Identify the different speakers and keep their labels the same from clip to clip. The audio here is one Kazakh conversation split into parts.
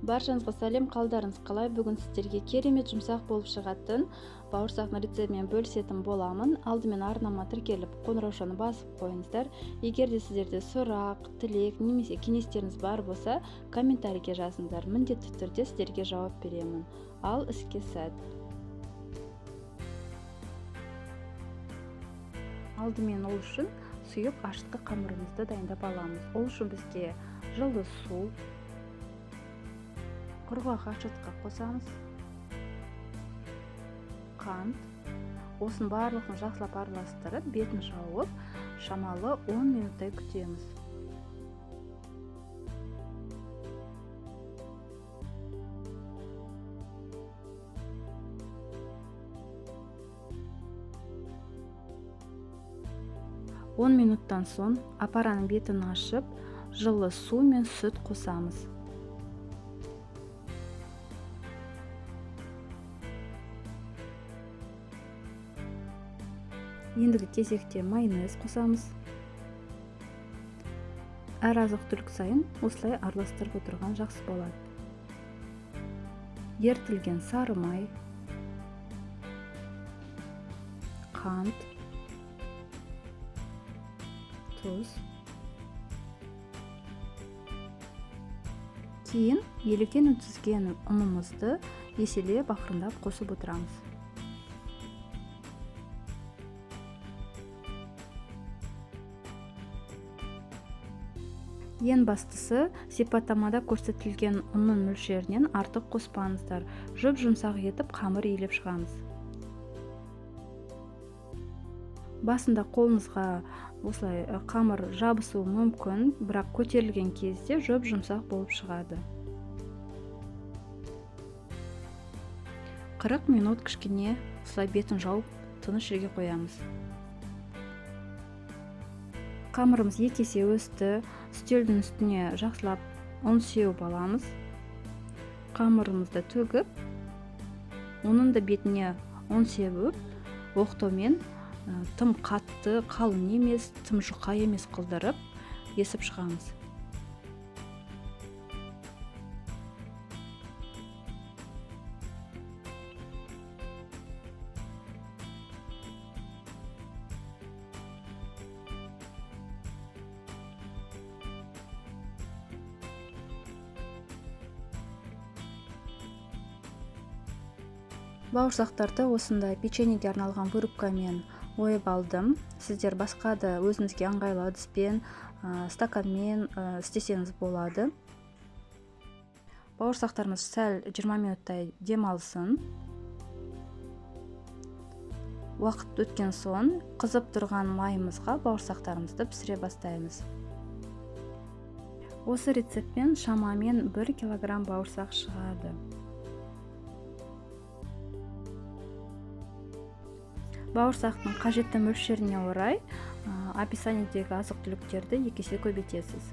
Speaker 1: Баршаңызға сәлем, қалдарыңыз қалай? Бүгін сіздерге керемет жұмсақ болып шығатын бауырсақтың рецептімен бөлісетін боламын. Алдымен арнама тіркеліп, қоңыраушаны басып қойыңыздар. Егер де сіздерде сұрақ, тілек немесе кеңестеріңіз бар болса, комментарийге жазыңыздар. Міндетті түрде сіздерге жауап беремін. Ал іске сәт. Алдымен ол үшін сұйық ашытқы қамырымызды дайындап аламыз. Ол үшін бізге жылы су, құрғақ ашытқы қосамыз, қант. Осының барлығын жақсылап араластырып, бетін жауып, шамалы 10 минуттай күтеміз. Он минуттан соң апараның бетін ашып, жылы су мен сүт қосамыз. Ендігі кезекте майонез қосамыз. Әр азық-түлік сайын осылай араластырып отырған жақсы болады. Ертілген сары май, қант, тұз. Кейін елуден өткізген ұнымызды еселеп ақырындап қосып отырамыз. Ең бастысы, сипаттамада көрсетілген ұнның мөлшерінен артық қоспаңыздар. Жұп-жұмсақ етіп қамыр иіліп шығамыз. Басында қолыңызға осылай қамыр жабысуы мүмкін, бірақ көтерілген кезде жұп-жұмсақ болып шығады. 40 минут кішкене осылай бетін жауып, тыныш жерге қоямыз. Қамырымыз екі есе өсті. Үстелдің үстіне жақсылап ұн сеуіп аламыз. Қамырымызды төгіп, оның да бетіне ұн сеуіп, оқтаумен тым қатты, қалың емес, тым жұқа емес қылдырып, есіп шығамыз. Бауырсақтарды осындай печеньеге арналған вырубкамен ойып алдым. Сіздер басқа да өзіңізге ыңғайлы ыдыспен, стаканмен істесеңіз болады. Бауырсақтарымыз сәл 20 минуттай демалсын. Уақыт өткен соң қызып тұрған майымызға бауырсақтарымызды пісіре бастаймыз. Осы рецептпен шамамен 1 килограмм бауырсақ шығады. Бауырсақтың қажетті мөлшеріне орай описаниедегі азық-түліктерді 2 есе көбейтесіз.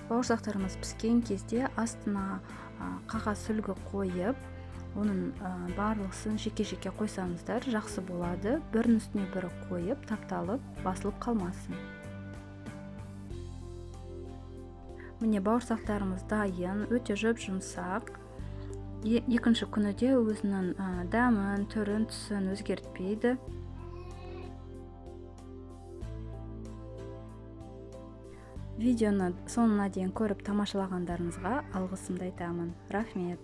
Speaker 1: Бауырсақтарымыз піскен кезде астына қағаз сүлгі қойып, оның барлығын жеке-жеке қойсаңыздар жақсы болады. Бірінің үстіне бірі қойып, тапталып, басылып қалмасын. Міне бауырсақтарымыз дайын, өте жұп-жұмсақ. Екінші күні де өзінің дәмін, түрін, түсін өзгертпейді. Видеоны соңына дейін көріп тамашалағандарыңызға алғысымды айтамын. Рахмет.